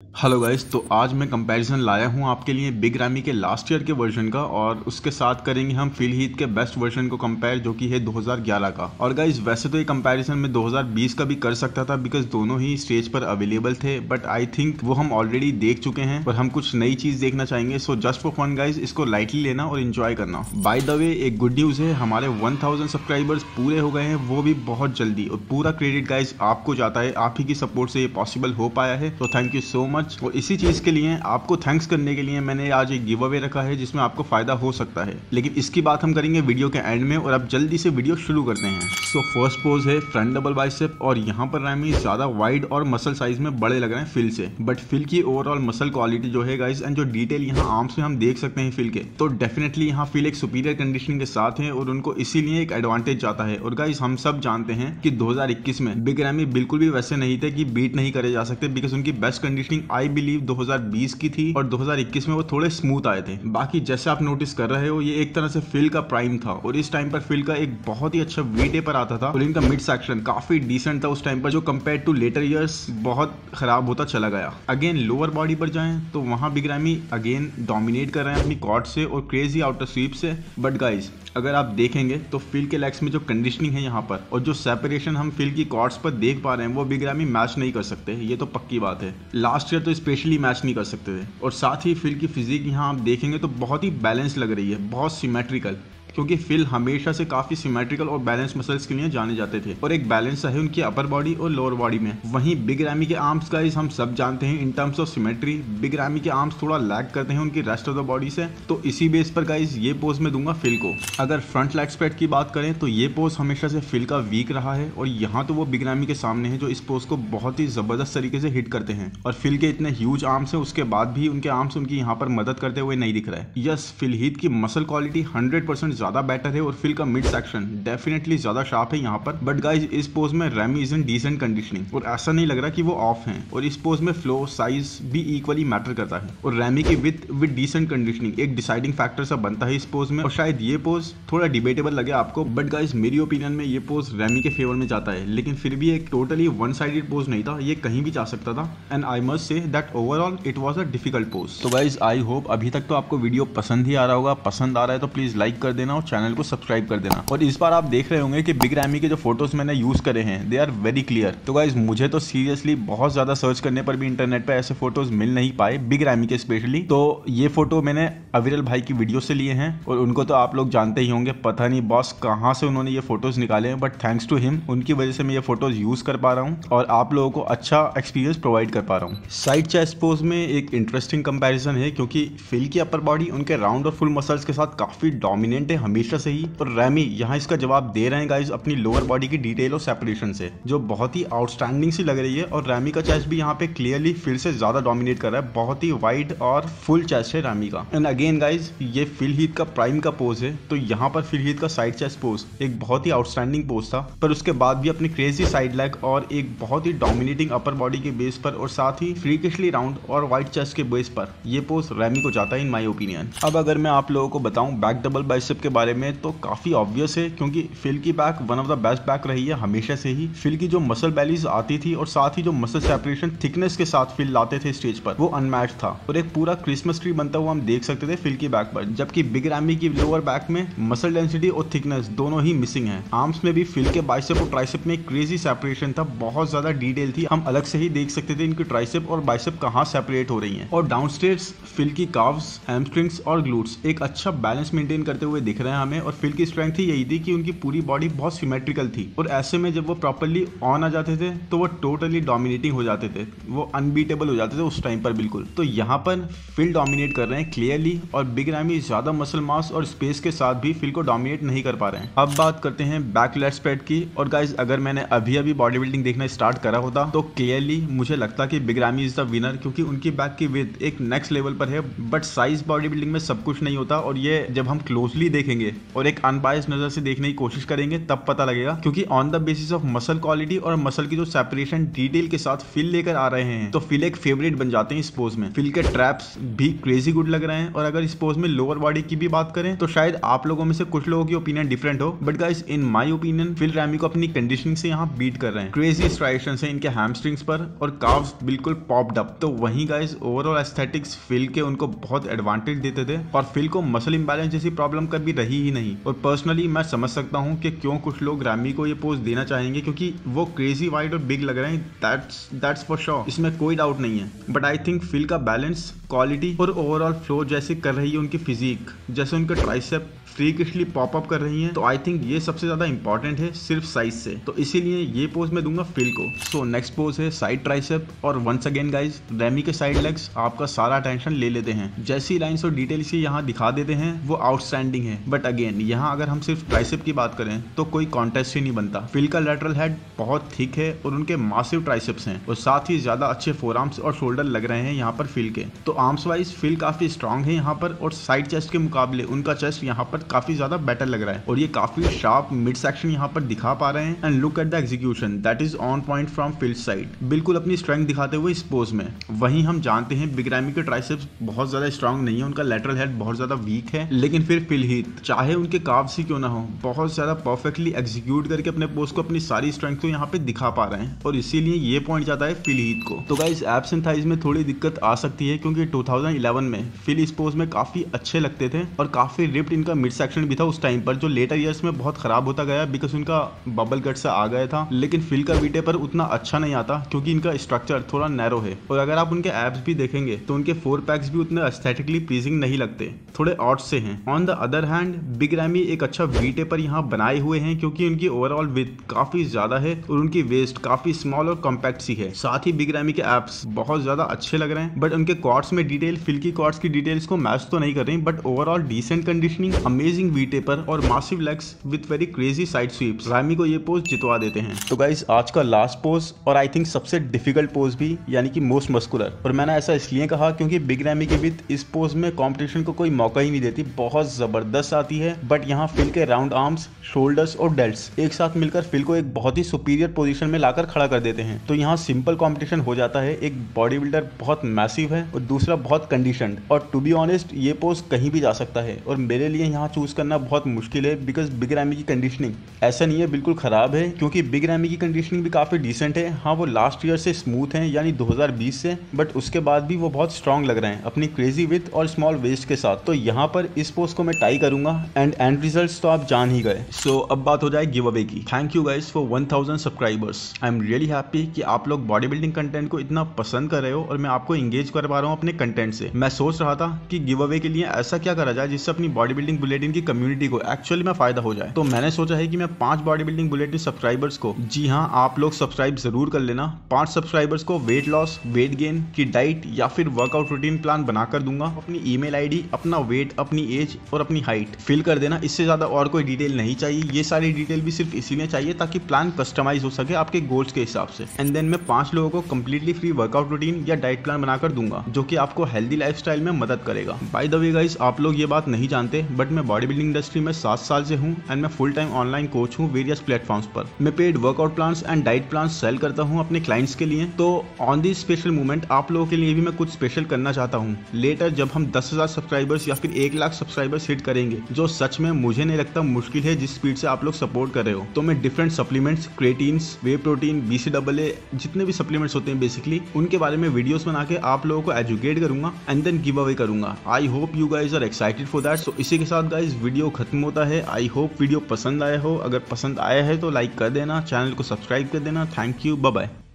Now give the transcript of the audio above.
Hello guys, तो आज मैं कंपैरिजन लाया हूं आपके लिए बिग रैमी के लास्ट ईयर के वर्जन का और उसके साथ करेंगे हम फिल हीथ के बेस्ट वर्जन को कंपेयर जो कि है 2011 का। और गाइस वैसे तो ये कंपैरिजन मैं 2020 का भी कर सकता था बिकॉज दोनों ही स्टेज पर अवेलेबल थे, बट आई थिंक वो हम ऑलरेडी देख चुके हैं और हम कुछ नई चीज देखना चाहेंगे। So just for fun guys, इसको लाइटली लेना और एंजॉय करना। बाय द वे एक गुड न्यूज है, हमारे 1000 सब्सक्राइबर्स पूरे हो गए हैं, वो भी बहुत जल्दी, और पूरा क्रेडिट गाइस आपको जाता है। आप ही की सपोर्ट से ये पॉसिबल हो पाया है, तो थैंक यू सो मच। और इसी चीज के लिए आपको थैंक्स करने के लिए मैंने आज एक गिव अवे रखा है जिसमें आपको फायदा हो सकता है, लेकिन इसकी बात हम करेंगे वीडियो के एंड में। और अब जल्दी से वीडियो शुरू करते हैं। सो फर्स्ट पोज है फ्रंट डबल बाइसेप, और यहाँ पर रैमी ज्यादा वाइड और मसल साइज में बड़े लग रहे हैं फिल से, बट फिल की ओवरऑल मसल क्वालिटी जो है गाइस एंड जो डिटेल यहाँ आर्म्स में हम देख सकते हैं फिल के, तो डेफिनेटली यहाँ फिल एक सुपीरियर कंडीशनिंग के साथ है और उनको इसीलिए एक एडवांटेज जाता है। और गाइस हम सब जानते हैं कि 2021 में बिग रैमी बिल्कुल भी वैसे नहीं थे कि बीट नहीं करे जा सकते, बिकॉज उनकी बेस्ट कंडीशनिंग आई बिलीव 2020 की थी और 2021 में वो थोड़े स्मूथ आए थे। बाकी जैसे आप नोटिस कर रहे हो, ये एक तरह से फिल का प्राइम था और इस टाइम पर फिल का एक बहुत ही अच्छा वी डे पर आता था और इनका मिड सेक्शन काफी डिसेंट था उस टाइम पर, जो कंपेयर टू लेटर ईयर्स बहुत खराब होता चला गया। अगेन लोअर बॉडी पर जाएं तो वहां बिग रैमी अगेन डोमिनेट कर रहे हैं अपनी कॉर्ड से और क्रेजी आउटर स्वीप से। बट गाइज अगर आप देखेंगे तो फिल के लेग्स में जो कंडीशनिंग है यहाँ पर और जो सेपरेशन हम फिल की कॉर्ड्स पर देख पा रहे हैं, वो बिग रैमी मैच नहीं कर सकते, ये तो पक्की बात है। लास्ट ईयर तो स्पेशली मैच नहीं कर सकते थे। और साथ ही फिल की फिजिक यहाँ आप देखेंगे तो बहुत ही बैलेंस लग रही है, बहुत सिमेट्रिकल, क्योंकि फिल हमेशा से काफी सिमेट्रिकल और बैलेंस मसल्स के लिए जाने जाते थे और एक बैलेंस है उनकी अपर बॉडी और लोअर बॉडी में। वहीं बिग रैमी के आर्म्स गाइस हम सब जानते हैं in terms of symmetry big ramie के आर्म्स थोड़ा लैग करते हैं उनकी रेस्ट ऑफ द बॉडी से, तो इसी बेस पर गाइस ये पोज में दूंगा फिल को। अगर फ्रंट लेग स्प्रेड की बात करें तो ये पोज हमेशा से फिल का वीक रहा है और यहाँ तो वो बिग रैमी के सामने है जो इस पोज को बहुत ही जबरदस्त तरीके से हिट करते हैं। और फिल के इतने ह्यूज आर्म्स है उसके बाद भी उनके आर्म्स उनकी यहाँ पर मदद करते हुए नहीं दिख रहा है। यस, फिल हीथ की मसल क्वालिटी 100% ज्यादा बेटर है और फिल का मिड सेक्शन डेफिनेटली ज्यादा शार्प है यहाँ पर। बट गाइज इस पोज में Ramy is in decent conditioning और ऐसा नहीं लग रहा कि वो ऑफ हैं, और इस पोज में फ्लो साइज भी इक्वली मैटर करता है और रैमी की विद डिसेंट कंडीशनिंग एक डिसाइडिंग फैक्टर सा बनता है इस पोज में। और शायद ये पोज थोड़ा डिबेटेबल लगे आपको, बट गाइज मेरी ओपिनियन में ये पोज रैमी के फेवर में जाता है, लेकिन फिर भी एक टोटली वन साइडेड पोज नहीं था, ये कहीं भी जा सकता था। And I must say that overall it was a difficult pose. तो गाइज आई होप अभी तक तो आपको वीडियो पसंद ही आ रहा होगा। पसंद आ रहा है तो प्लीज लाइक कर देना और चैनल को सब्सक्राइब कर देना। और इस बार आप देख रहे होंगे कि बिग रैमी के जो फोटोज मैंने यूज करे हैं दे आर वेरी क्लियर। तो गाइज मुझे तो सीरियसली बहुत ज्यादा सर्च करने पर भी इंटरनेट पे ऐसे फोटोज मिल नहीं पाए बिग रैमी के स्पेशली। तो ये फोटो मैंने अविरल भाई की वीडियो से लिए हैं और उनको तो आप लोग जानते ही होंगे, पता नहीं बॉस कहाँ से उन्होंने ये फोटोज निकाले हैं, बट थैंक्स टू हिम, उनकी वजह से मैं ये फोटोज यूज कर पा रहा हूँ और आप लोगों को अच्छा एक्सपीरियंस प्रोवाइड कर पा रहा हूँ। साइड चेस्ट पोज में एक इंटरेस्टिंग कंपैरिजन है क्योंकि फिल की अपर बॉडी उनके राउंड और फुल मसल्स के साथ काफी डोमिनेंट है हमेशा से ही, और रैमी यहाँ इसका जवाब दे रहे हैं गाइस अपनी लोअर बॉडी की डिटेल और सेपरेशन से, जो बहुत ही आउटस्टैंडिंग सी लग रही है। और रैमी का चेस्ट भी यहाँ पे क्लियरली फिल से ज्यादा डोमिनेट कर रहा है, बहुत ही वाइड और फुल चेस्ट है रैमी का। एंड अगेन गाइस ये फिल हीथ का प्राइम का पोज है, तो यहाँ पर फिल हीथ का साइड चेस्ट पोज एक बहुत ही आउटस्टैंडिंग पोज था, पर उसके बाद भी अपनी क्रेजी साइड लेग और एक बहुत ही डोमिनेटिंग अपर बॉडी के बेस पर और साथ ही फ्रीकिशली राउंड और वाइड चेस्ट के बेस पर ये पोज रैमी को जाता है इन माय ओपिनियन। अब अगर मैं आप लोगों को बताऊं बैक डबल बाइसेप के बारे में, तो काफी ऑब्वियस है क्योंकि फिल की back one of the best back रही है हमेशा से ही। फिल की जो मसल बैलीज आती थी और साथ ही जो मसल सेपरेशन थिकनेस के साथ फिल लाते थे स्टेज पर, वो अनमैच था और एक पूरा क्रिसमस ट्री बनता हुआ हम देख सकते थे फिल की बैक पर। जबकि बिग रैमी की लोअर बैक में मसल डेंसिटी और थिकनेस दोनों ही मिसिंग है। आर्म्स में भी फिल के बाइसेप और ट्राइसेप में क्रेजी सेपरेशन था, बहुत ज्यादा डिटेल थी, हम अलग से ही देख सकते थे इनकी ट्राइसेप और बाइसेप कहाँ सेपरेट हो रही है। और डाउनस्टेयर्स फिल की काव्स, हैमस्ट्रिंग्स और ग्लूट्स एक अच्छा बैलेंस मेंटेन करते हुए दिख रहे हैं हमें। और फिल की स्ट्रेंथ ही यही थी कि उनकी पूरी बॉडी बहुत सिमेट्रिकल थी और ऐसे में जब वो प्रॉपर्ली ऑन आ जाते थे तो वो टोटली डोमिनेटिंग हो जाते थे, वो अनबीटेबल हो जाते थे उस टाइम पर बिल्कुल। तो यहाँ पर फिल डोमिनेट कर रहे हैं क्लियरली और बिग रैमी ज्यादा मसल मास और स्पेस के साथ भी फिल को डोमिनेट नहीं कर पा रहे हैं। अब बात करते हैं बैक लेग स्प्रेड की। और गाइज अगर मैंने अभी बॉडी बिल्डिंग देखना स्टार्ट करा होता तो क्लियरली मुझे लगता कि big ramie is the winner, क्योंकि उनकी बैक की विड्थ एक नेक्स्ट लेवल पर है। बट साइज बॉडी बिल्डिंग में सब कुछ नहीं होता और ये जब हम क्लोजली देखेंगे देखेंगे और एक अनबायस्ड नजर से देखने की कोशिश करेंगे तब पता लगेगा, क्योंकि on the basis of muscle quality और मसल की जो सेपरेशन डिटेल के साथ फिल लेकर आ रहे हैं तो फिल एक फेवरेट बन जाते हैं इस पोज में। फिल के ट्रैप्स भी क्रेजी गुड लग रहे हैं। और अगर इस पोज में लोअर बॉडी की भी बात करें तो शायद आप लोगों में से कुछ लोगों की ओपिनियन डिफरेंट हो, but guys in my opinion Phil Ramy को अपनी कंडीशनिंग से यहाँ बीट कर रहे हैं। क्रेजी स्ट्राइक्शंस हैं इनके हैमस्ट्रिंग्स पर और काव्स बिल्कुल पॉप्ड अप। तो वहीं गाइस ओवरऑल एस्थेटिक्स फिल के उनको बहुत एडवांटेज देते थे और फिल को मसल इंबैलेंस जैसी प्रॉब्लम कभी रही ही नहीं। और पर्सनली मैं समझ सकता हूँ कि क्यों कुछ लोग रैमी को ये पोज देना चाहेंगे, क्योंकि वो क्रेजी वाइड और बिग लग रहे हैं। दैट्स फॉर श्योर, इसमें कोई डाउट नहीं है। बट आई थिंक फिल का बैलेंस, क्वालिटी और ओवरऑल फ्लो जैसे कर रही है उनकी फिजिक, जैसे उनके ट्राइसेप फ्रीकिशली पॉप अप कर रही हैं, तो आई थिंक ये सबसे ज्यादा इंपॉर्टेंट है सिर्फ साइज से। तो इसीलिए ये पोज मैं दूंगा फिल को। सो नेक्स्ट पोज है साइड ट्राइसेप। और वंस अगेन गाइज रैमी के साइड लेग्स आपका सारा अटेंशन ले लेते हैं। जैसी लाइंस और डिटेल्स ये यहाँ दिखा देते हैं वो आउटस्टैंडिंग है। बट अगेन यहाँ अगर हम सिर्फ ट्राइसेप की बात करें तो कोई कॉन्टेस्ट ही नहीं बनता। फिल का लैटरल हेड बहुत थिक है और उनके मासिव ट्राइसेप्स हैं और साथ ही ज्यादा अच्छे फोरआर्म्स और शोल्डर लग रहे हैं यहाँ पर फिल के। तो आर्म्स वाइज फिल काफी स्ट्रांग है यहाँ पर और साइड चेस्ट के मुकाबले उनका चेस्ट यहाँ पर काफी ज्यादा बेटर लग रहा है और ये काफी शार्प मिड सेक्शन यहाँ पर दिखा पा रहे हैं। And look at the execution that is on point from Phil side, बिल्कुल अपनी स्ट्रेंथ दिखाते हुए इस पोज में। वहीं हम जानते हैं बिग रैमी के ट्राइसेप्स बहुत ज्यादा स्ट्रांग नहीं है, उनका लैटरल हेड बहुत ज्यादा वीक है, लेकिन फिर फिल हीथ चाहे उनके काव्स ही क्यों ना हो बहुत ज्यादा परफेक्टली एग्जीक्यूट करके अपने पोज को अपनी सारी स्ट्रेंथ को यहाँ पे दिखा पा रहे हैं और इसीलिए ये पॉइंट जाता है फिल हीथ को। तो गाइस एब्स एंड थाइज में थोड़ी दिक्कत आ सकती है क्योंकि 2011 में फिल इस पोज में काफी अच्छे लगते थे और काफी रिप्ड इनका मिड सेक्शन भी था उस टाइम पर, जो लेटर ईयर्स में बहुत खराब होता गया बिकॉज उनका बबल गट से आ गया था। लेकिन फिल का वीटे पर उतना अच्छा नहीं आता क्योंकि इनका स्ट्रक्चर थोड़ा नैरो है और अगर आप उनके एब्स भी देखेंगे तो उनके फोर पैक्स भी उतने एस्थेटिकली प्लीजिंग नहीं लगते, थोड़े ऑड से हैं। On the other hand big ramie एक अच्छा वीटे पर यहाँ बनाए हुए हैं क्योंकि उनकी ओवरऑल विड्थ काफी ज्यादा है और उनकी वेस्ट काफी स्मॉल और कॉम्पैक्ट सी है। साथ ही बिग रैमी के एब्स बहुत ज्यादा अच्छे लग रहे हैं बट उनके क्वाड्स में डिटेल फिल की क्वाड्स की डिटेल्स को मैच तो नहीं कर रही, but overall decent conditioning, amazing V-taper और massive legs with very crazy side sweeps Ramy को ये पोज जितवा देते हैं। तो गाइस आज का लास्ट पोज और आई थिंक सबसे डिफिकल्ट पोज भी, यानी कि मोस्ट मस्कुलर, और मैंने ऐसा इसलिए कहा क्योंकि बिग रैमी की विड्थ इस पोज में कंपटीशन को कोई मौका ही नहीं देती, बहुत जबरदस्त आती है। बट यहाँ फिल के राउंड आर्म्स, शोल्डर्स और डेल्ट्स एक साथ मिलकर फिल को एक बहुत ही सुपीरियर पोजीशन में लाकर खड़ा कर देते हैं। तो यहाँ सिंपल कंपटीशन हो जाता है, एक बॉडी बिल्डर बहुत मैसिव है और दूसरा बहुत कंडीशनड, और टू बी ऑनेस्ट ये पोज कहीं भी जा सकता है और मेरे लिए यहाँ चूज करना बहुत मुश्किल है बिकॉज बिग रैमी की कंडीशनिंग ऐसा नहीं है बिल्कुल खराब है, क्योंकि बिग रैमी की कंडीशनिंग भी काफी डिसेंट है। हाँ वो लास्ट ईयर से स्मूथ है यानी 2020 से, बट उसके बाद भी वो बहुत स्ट्रांग लग रहे हैं अपनी क्रेजी विथ और स्मॉल वेस्ट के साथ। तो यहाँ पर इस पोस्ट को मैं टाई करूंगा एंड रिजल्ट्स तो आप जान ही गए। सो अब बात हो जाए गिव अवे की। Thank you guys for 1000 subscribers. I am really happy कि आप लोग बॉडी बिल्डिंग कंटेंट को इतना पसंद कर रहे हो और मैं आपको एंगेज कर पा रहा हूँ अपने कंटेंट से। मैं सोच रहा था कि गिव अवे के लिए ऐसा क्या करा जाए जिससे अपनी बॉडी बिल्डिंग बुलेटिन की कम्युनिटी को एक्चुअली में फायदा हो जाए। तो मैंने सोचा है कि मैं 5 बॉडी बिल्डिंग बुलेटिन सब्सक्राइबर्स को, जी हाँ आप लोग सब्सक्राइब जरूर कर लेना, 5 सब्सक्राइबर्स को वेट लॉस, वेट गेन की डाइट या फिर वर्कआउट रूटीन प्लान बनाकर दूंगा। अपनी ईमेल आईडी, अपना वेट, अपनी एज और अपनी हाइट फिल कर देना। इससे ज्यादा और कोई डिटेल नहीं चाहिए। ये सारी डिटेल भी सिर्फ इसीलिए चाहिए ताकि प्लान कस्टमाइज हो सके आपके गोल्स के हिसाब से। एंड देन मैं 5 लोगों को कंप्लीटली फ्री वर्कआउट रूटीन या डाइट प्लान बनाकर दूंगा जो कि आपको हेल्दी लाइफस्टाइल में मदद करेगा। बाय द वे गाइस आप लोग ये बात नहीं जानते बट मैं बॉडी बिल्डिंग इंडस्ट्री में 7 साल से हूँ एंड मैं फुल टाइम ऑनलाइन कोच हूँ वेरियस प्लेटफॉर्म्स पर। मैं paid workout plans and diet plans sell करता हूँ अपने क्लाइंट्स के लिए। तो ऑन दिस स्पेशल मोमेंट आप लोगों के लिए भी मैं कुछ स्पेशल करना चाहता हूँ। लेटर जब हम 10,000 सब्सक्राइबर्स या फिर 1 लाख सब्सक्राइबर्स हिट करेंगे, जो सच में मुझे नहीं लगता मुश्किल है जिस स्पीड से आप लोग सपोर्ट कर रहे हो, तो मैं डिफरेंट सप्लीमेंट्स, क्रिएटिन्स, वे प्रोटीन, BCAA जितने भी सप्लीमेंट्स होते हैं बेसिकली उनके बारे में वीडियोस बना के आप लोगों को एजुकेट करूंगा एंड देन गिव अवे करूंगा। I hope you guys are excited for that. So इसी के साथ गाइज वीडियो खत्म होता है। आई होप वीडियो पसंद आया हो। अगर पसंद आया है तो लाइक कर देना, चैनल को सब्सक्राइब कर देना। Thank you, bye bye.